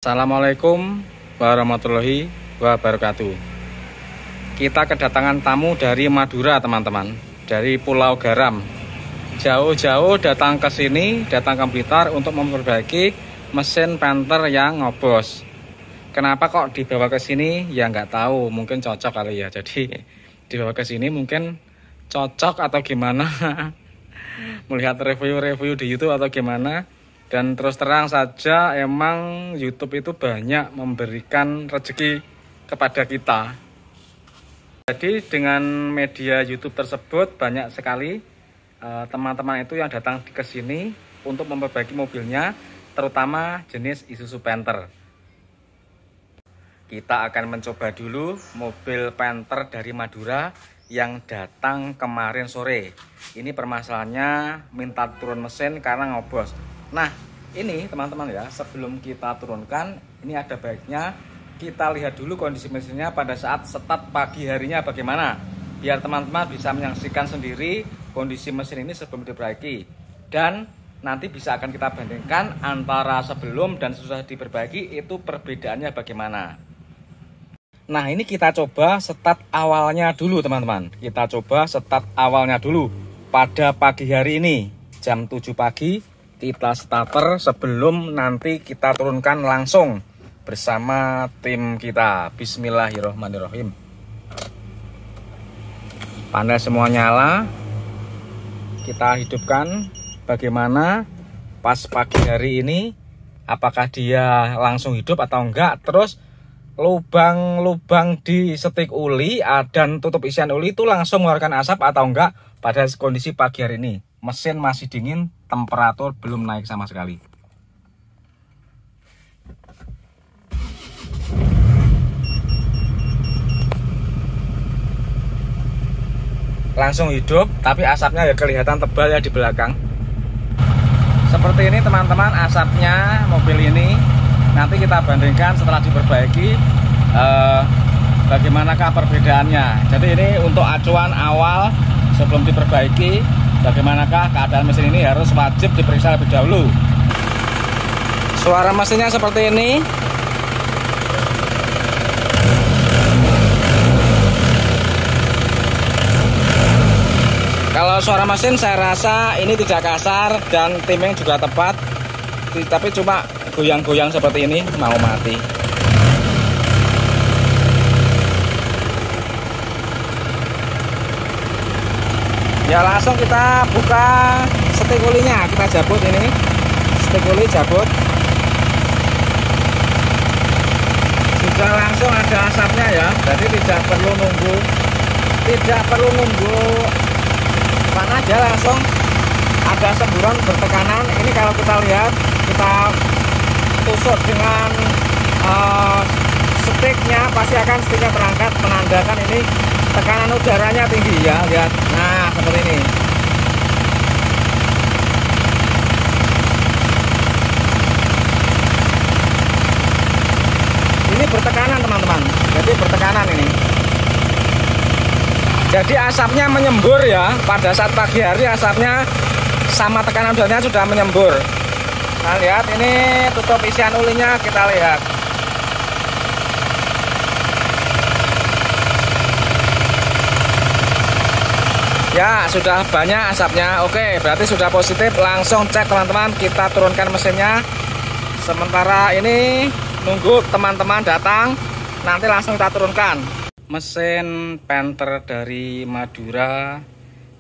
Assalamualaikum warahmatullahi wabarakatuh. Kita kedatangan tamu dari Madura, teman-teman, dari Pulau Garam. Jauh-jauh datang ke sini, datang ke Blitar untuk memperbaiki mesin Panther yang ngobos. Kenapa kok dibawa ke sini? Ya nggak tahu, mungkin cocok kali ya. Jadi dibawa ke sini mungkin cocok atau gimana? Melihat review-review di YouTube atau gimana? Dan terus terang saja, emang YouTube itu banyak memberikan rezeki kepada kita. Jadi dengan media YouTube tersebut banyak sekali teman-teman itu yang datang ke sini untuk memperbaiki mobilnya, terutama jenis Isuzu Panther. Kita akan mencoba dulu mobil Panther dari Madura yang datang kemarin sore. Ini permasalahannya minta turun mesin karena ngobos. Nah, ini teman-teman ya, sebelum kita turunkan, ini ada baiknya kita lihat dulu kondisi mesinnya pada saat start pagi harinya bagaimana. Biar teman-teman bisa menyaksikan sendiri kondisi mesin ini sebelum diperbaiki. Dan nanti bisa akan kita bandingkan antara sebelum dan sesudah diperbaiki itu perbedaannya bagaimana. Nah, ini kita coba start awalnya dulu teman-teman. Kita coba start awalnya dulu pada pagi hari ini, jam 7 pagi. Kita starter sebelum nanti kita turunkan langsung bersama tim kita. Bismillahirrohmanirrohim. Panel semua nyala. Kita hidupkan bagaimana pas pagi hari ini. Apakah dia langsung hidup atau enggak. Terus lubang-lubang di setik uli dan tutup isian uli itu langsung mengeluarkan asap atau enggak pada kondisi pagi hari ini. Mesin masih dingin, temperatur belum naik sama sekali. Langsung hidup, tapi asapnya ya kelihatan tebal ya di belakang. Seperti ini teman-teman asapnya mobil ini. Nanti kita bandingkan setelah diperbaiki bagaimanakah perbedaannya. Jadi ini untuk acuan awal sebelum diperbaiki, bagaimanakah keadaan mesin ini harus wajib diperiksa lebih dahulu. Suara mesinnya seperti ini. Kalau suara mesin saya rasa ini tidak kasar dan timing juga tepat. Tapi cuma goyang-goyang seperti ini mau mati. Ya langsung kita buka setik ulinya, kita jabut ini. Setik uli jabut. Sudah langsung ada asapnya ya. Jadi tidak perlu nunggu mana aja, langsung ada semburan bertekanan. Ini kalau kita lihat, kita tusuk dengan stiknya, pasti akan stiknya terangkat menandakan ini tekanan udaranya tinggi ya, lihat. Nah, seperti ini. Ini bertekanan, teman-teman. Jadi bertekanan ini. Jadi asapnya menyembur ya. Pada saat pagi hari asapnya sama tekanan udaranya sudah menyembur. Nah, lihat ini tutup isian ulinya, kita lihat. Ya, sudah banyak asapnya. Oke, berarti sudah positif. Langsung cek teman-teman, kita turunkan mesinnya. Sementara ini nunggu teman-teman datang, nanti langsung kita turunkan. Mesin Panther dari Madura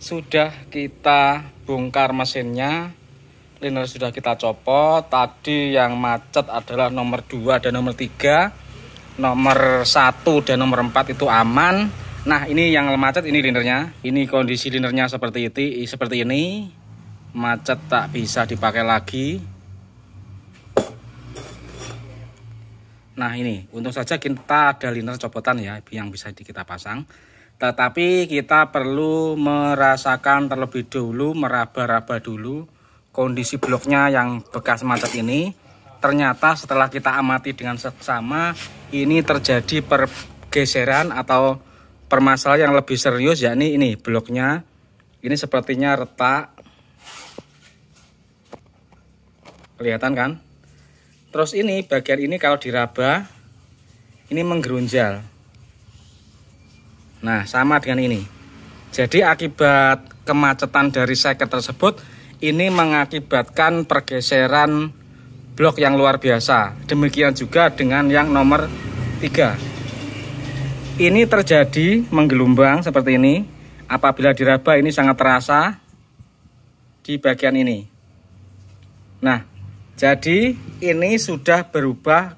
sudah kita bongkar mesinnya. Liner sudah kita copot. Tadi yang macet adalah nomor 2 dan nomor 3. Nomor 1 dan nomor 4 itu aman. Nah, ini yang macet, ini linernya. Ini kondisi linernya seperti ini. Macet tak bisa dipakai lagi. Nah, ini untung saja kita ada liner copotan ya yang bisa kita pasang. Tetapi kita perlu merasakan terlebih dahulu, meraba-raba dulu kondisi bloknya yang bekas macet ini. Ternyata setelah kita amati dengan seksama, ini terjadi pergeseran atau permasalahan yang lebih serius, yakni ini bloknya. Ini sepertinya retak. Kelihatan kan? Terus ini bagian ini kalau diraba ini menggerunjal. Nah, sama dengan ini. Jadi akibat kemacetan dari seket tersebut, ini mengakibatkan pergeseran blok yang luar biasa. Demikian juga dengan yang nomor 3. Ini terjadi menggelombang seperti ini. Apabila diraba ini sangat terasa di bagian ini. Nah, jadi ini sudah berubah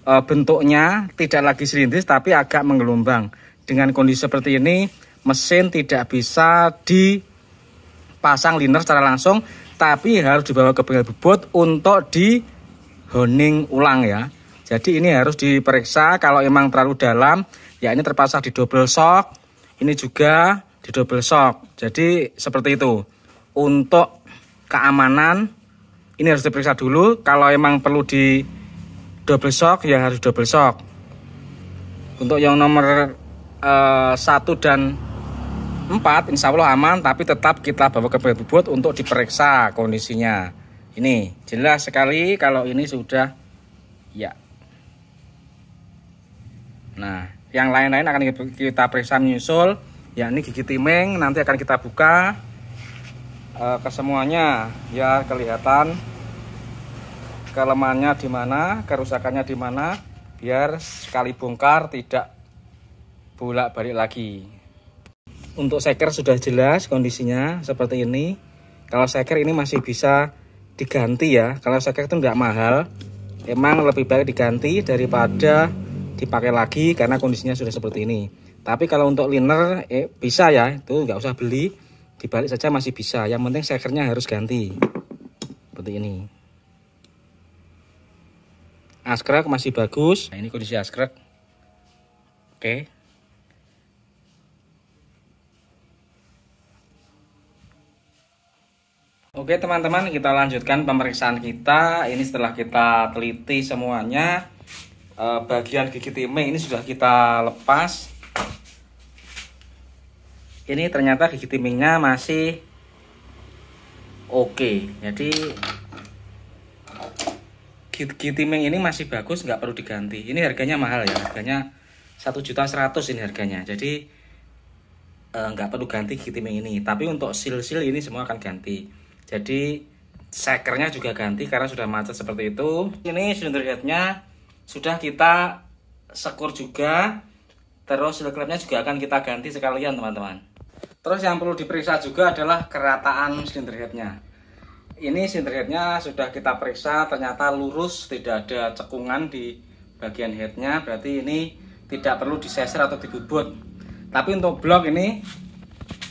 bentuknya, tidak lagi silindris tapi agak menggelombang. Dengan kondisi seperti ini, mesin tidak bisa dipasang liner secara langsung, tapi harus dibawa ke bengkel bobot untuk di honing ulang ya. Jadi ini harus diperiksa. Kalau emang terlalu dalam, ya ini terpasang di double shock. Ini juga di double shock. Jadi seperti itu. Untuk keamanan, ini harus diperiksa dulu. Kalau emang perlu di double shock, ya harus double shock. Untuk yang nomor 1 dan 4 insya Allah aman, tapi tetap kita bawa ke bengkel bobot untuk diperiksa kondisinya. Ini jelas sekali kalau ini sudah ya. Nah, yang lain-lain akan kita periksa menyusul, yakni gigi timing. Nanti akan kita buka kesemuanya ya, kelihatan kelemahannya di mana, kerusakannya di mana, biar sekali bongkar tidak bolak-balik lagi. Untuk seker sudah jelas kondisinya seperti ini. Kalau seker ini masih bisa diganti ya. Kalau seker itu tidak mahal, emang lebih baik diganti daripada dipakai lagi karena kondisinya sudah seperti ini. Tapi kalau untuk liner bisa ya, itu nggak usah beli, dibalik saja masih bisa. Yang penting sekernya harus ganti seperti ini. Askrek masih bagus. Nah, ini kondisi askrek. Oke. Oke teman-teman, kita lanjutkan pemeriksaan kita. Ini setelah kita teliti semuanya, bagian gigi timing ini sudah kita lepas. Ini ternyata gigi timingnya masih oke. Jadi gigi timing ini masih bagus, nggak perlu diganti. Ini harganya mahal ya, harganya 1.100.000 ini harganya. Jadi nggak perlu ganti gigi timing ini. Tapi untuk seal-seal ini semua akan ganti. Jadi sekernya juga ganti karena sudah macet seperti itu. Ini silinder headnya sudah kita sekur juga. Terus seal clamp-nya juga akan kita ganti sekalian teman-teman. Terus yang perlu diperiksa juga adalah kerataan silinder headnya. Ini silinder headnya sudah kita periksa, ternyata lurus, tidak ada cekungan di bagian headnya. Berarti ini tidak perlu diseser atau dibubut. Tapi untuk blok ini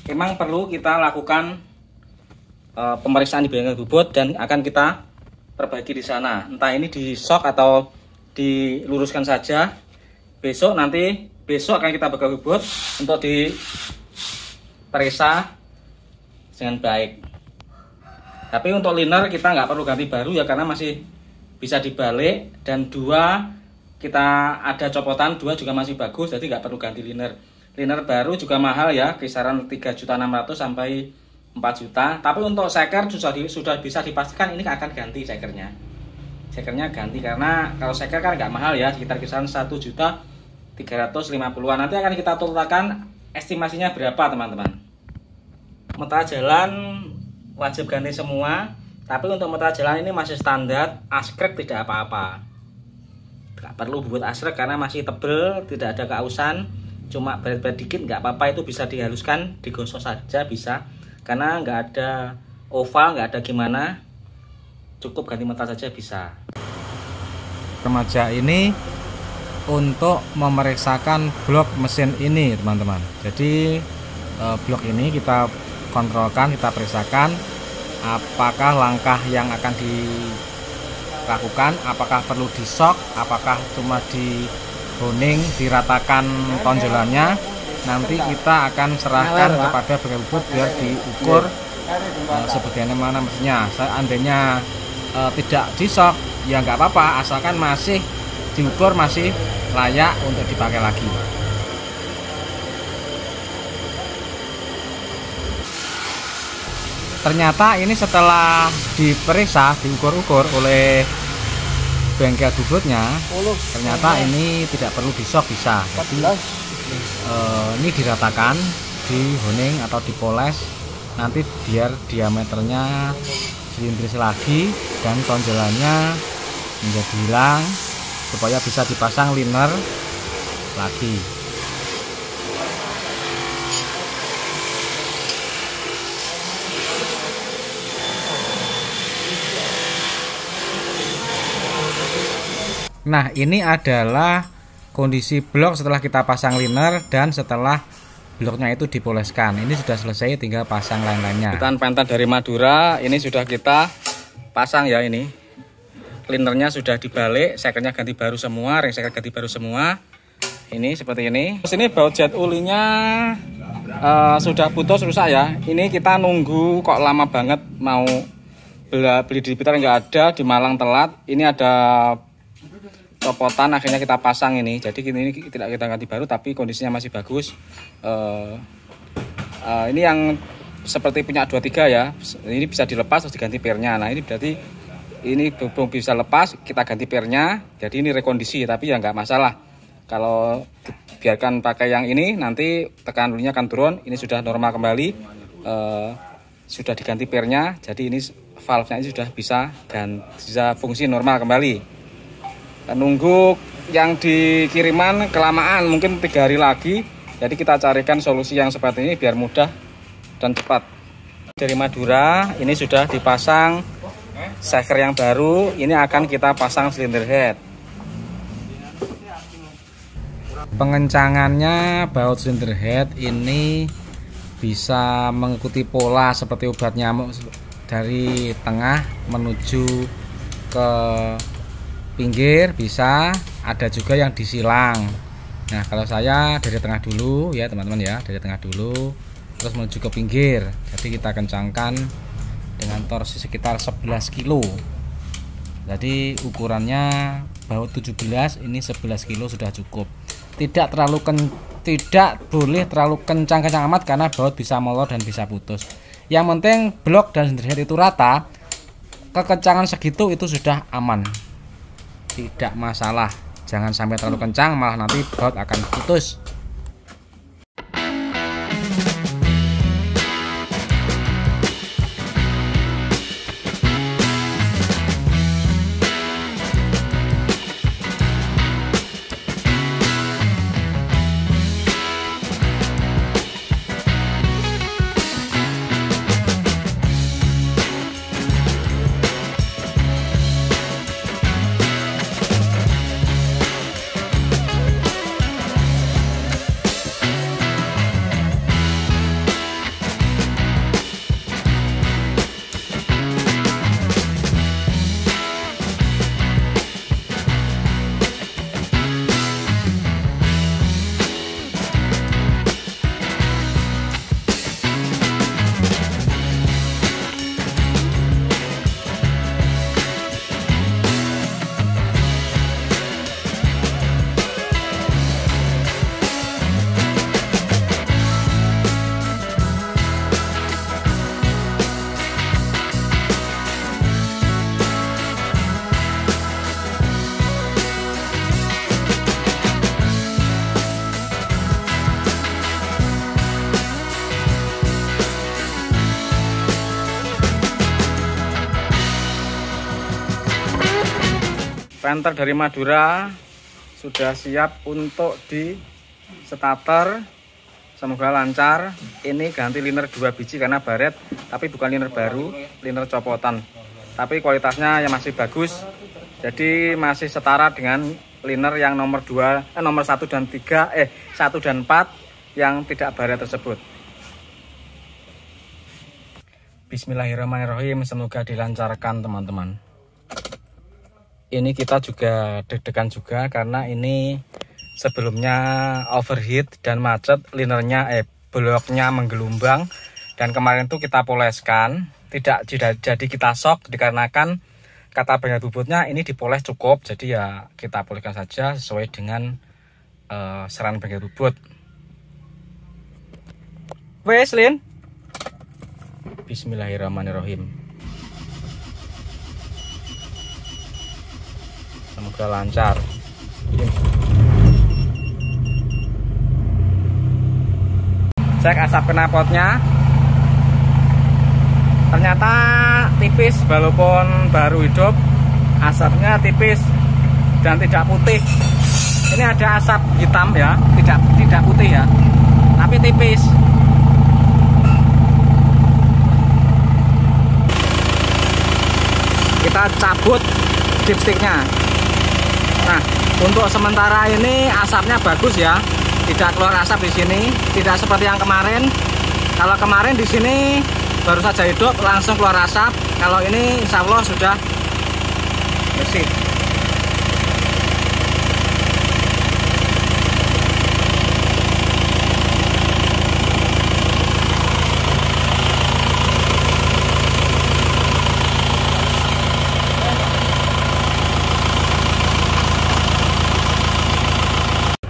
memang perlu kita lakukan pemeriksaan di bengkel bobot dan akan kita perbaiki di sana. Entah ini di shock atau diluruskan saja. Besok akan kita bengkel bobot untuk diperiksa dengan baik. Tapi untuk liner kita nggak perlu ganti baru ya, karena masih bisa dibalik, dan 2 kita ada copotan, 2 juga masih bagus, jadi nggak perlu ganti liner. Liner baru juga mahal ya, kisaran 3.600.000 sampai 4 juta. Tapi untuk seker sudah bisa dipastikan ini akan ganti sekernya. Sekernya ganti karena kalau seker kan nggak mahal ya, sekitar kisaran 1.350.000-an. Nanti akan kita turunkan estimasinya berapa teman-teman. Meta jalan wajib ganti semua. Tapi untuk meta jalan ini masih standar, askrek tidak apa-apa. Nggak perlu buat askrek karena masih tebel, tidak ada kausan. Cuma berat-berat dikit nggak apa-apa, itu bisa dihaluskan, digosok saja bisa. Karena nggak ada oval, nggak ada gimana, cukup ganti meta saja bisa. Remaja ini untuk memeriksakan blok mesin ini teman-teman. Jadi blok ini kita kontrolkan, kita periksakan apakah langkah yang akan dilakukan, apakah perlu di shock, apakah cuma di honing, diratakan tonjolannya. Nanti kita akan serahkan kepada bengkel bobot biar diukur sebagian mana mesinnya. Seandainya tidak di shock ya nggak apa-apa, asalkan masih diukur, masih layak untuk dipakai lagi. Ternyata ini setelah diperiksa, diukur-ukur oleh bengkel bubutnya ternyata ini tidak perlu disok, bisa. Jadi ini diratakan, dihoning atau dipoles nanti biar diameternya silindris lagi dan tonjolannya menjadi hilang supaya bisa dipasang liner lagi. Nah, ini adalah kondisi blok setelah kita pasang liner dan setelah bloknya itu dipoleskan. Ini sudah selesai, tinggal pasang lain-lainnya. Kita penter dari Madura ini sudah kita pasang ya. Ini linernya sudah dibalik, sekernya ganti baru semua, ring seker ganti baru semua. Ini seperti ini. Terus ini baut jet ulinya sudah putus rusak ya. Ini kita nunggu kok lama banget, mau beli di Blitar nggak ada, di Malang telat. Ini ada copotan, akhirnya kita pasang ini. Jadi ini tidak kita ganti baru tapi kondisinya masih bagus. Ini yang seperti punya 23 ya. Ini bisa dilepas terus diganti pernya. Nah, ini berarti ini belum bisa lepas, kita ganti pernya. Jadi ini rekondisi tapi ya nggak masalah. Kalau biarkan pakai yang ini nanti tekanan ulinya akan turun. Ini sudah normal kembali. Sudah diganti pernya. Jadi ini valve-nya ini sudah bisa fungsi normal kembali. Nunggu yang dikiriman kelamaan, mungkin 3 hari lagi. Jadi kita carikan solusi yang seperti ini biar mudah dan cepat. Dari Madura ini sudah dipasang seker yang baru. Ini akan kita pasang silinder head. Pengencangannya baut silinder head ini bisa mengikuti pola seperti obat nyamuk dari tengah menuju ke pinggir, bisa ada juga yang disilang. Nah, kalau saya dari tengah dulu ya teman-teman ya, dari tengah dulu terus menuju ke pinggir. Jadi kita kencangkan dengan torsi sekitar 11 kilo. Jadi ukurannya baut 17, ini 11 kilo sudah cukup. Tidak boleh terlalu kencang-kencang amat karena baut bisa molor dan bisa putus. Yang penting blok dan silinder head itu rata. Kekencangan segitu itu sudah aman. Tidak masalah, jangan sampai terlalu kencang malah nanti baut akan putus. Penter dari Madura sudah siap untuk di starter. Semoga lancar. Ini ganti liner 2 biji karena baret, tapi bukan liner baru, liner copotan. Tapi kualitasnya yang masih bagus. Jadi masih setara dengan liner yang nomor 1 dan 1 dan 4 yang tidak baret tersebut. Bismillahirrahmanirrahim, semoga dilancarkan teman-teman. Ini kita juga deg-degan juga karena ini sebelumnya overheat dan macet, linernya bloknya menggelombang, dan kemarin tuh kita poleskan, tidak jadi kita sok dikarenakan kata bengkel bubutnya ini dipoles cukup, jadi ya kita poleskan saja sesuai dengan saran bengkel bubut. Wes Lin, Bismillahirrahmanirrahim. semoga lancar. Cek asap knalpotnya, ternyata tipis walaupun baru hidup, asapnya tipis dan tidak putih. Ini ada asap hitam ya, tidak putih ya, tapi tipis. Kita cabut dipsticknya. Nah, untuk sementara ini asapnya bagus ya, tidak keluar asap di sini, tidak seperti yang kemarin. Kalau kemarin di sini baru saja hidup langsung keluar asap. Kalau ini insya Allah sudah bersih.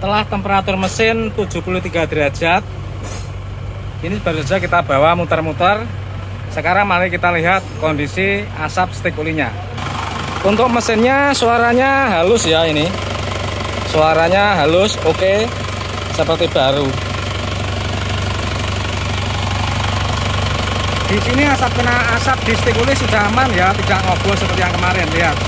Setelah temperatur mesin 73 derajat, ini baru saja kita bawa muter-muter. Sekarang mari kita lihat kondisi asap stik olinya. Untuk mesinnya suaranya halus ya, ini suaranya halus, oke, seperti baru. Di sini asap di stik oli sudah aman ya, tidak ngobrol seperti yang kemarin. Lihat.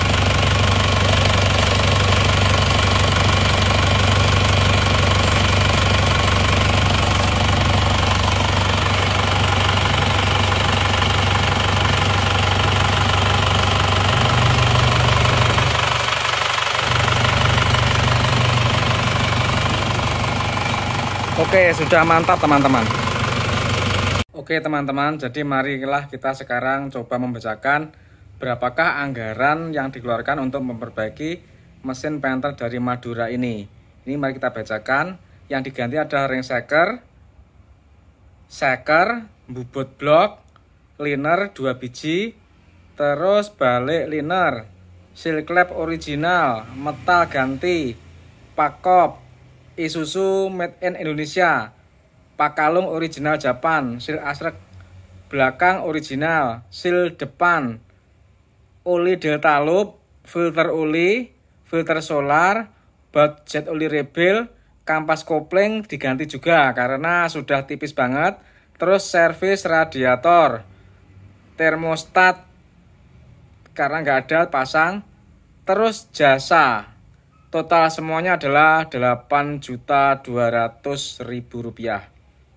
Oke, sudah mantap teman-teman. Oke teman-teman, jadi marilah kita sekarang coba membacakan berapakah anggaran yang dikeluarkan untuk memperbaiki mesin Panther dari Madura ini. Ini mari kita bacakan. Yang diganti ada ring shaker, bubut blok, liner 2 biji, terus balik liner, seal clamp original, metal ganti, pakop Isuzu made in Indonesia, pakalung original Japan, seal asrek belakang original, seal depan, oli delta loop, filter oli, filter solar, baut jet oli rebel, kampas kopling diganti juga karena sudah tipis banget. Terus servis radiator, termostat karena nggak ada pasang. Terus jasa total semuanya adalah Rp8.200.000.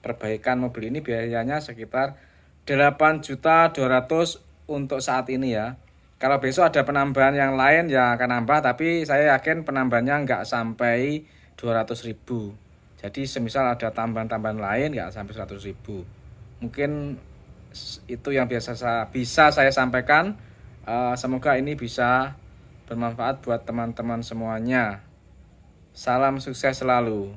Perbaikan mobil ini biayanya sekitar 8.200.000 untuk saat ini ya. Kalau besok ada penambahan yang lain ya akan nambah, tapi saya yakin penambahannya nggak sampai 200.000. Jadi semisal ada tambahan-tambahan lain nggak sampai 100.000. Mungkin itu yang bisa saya sampaikan. Semoga ini bisa bermanfaat buat teman-teman semuanya. Salam sukses selalu.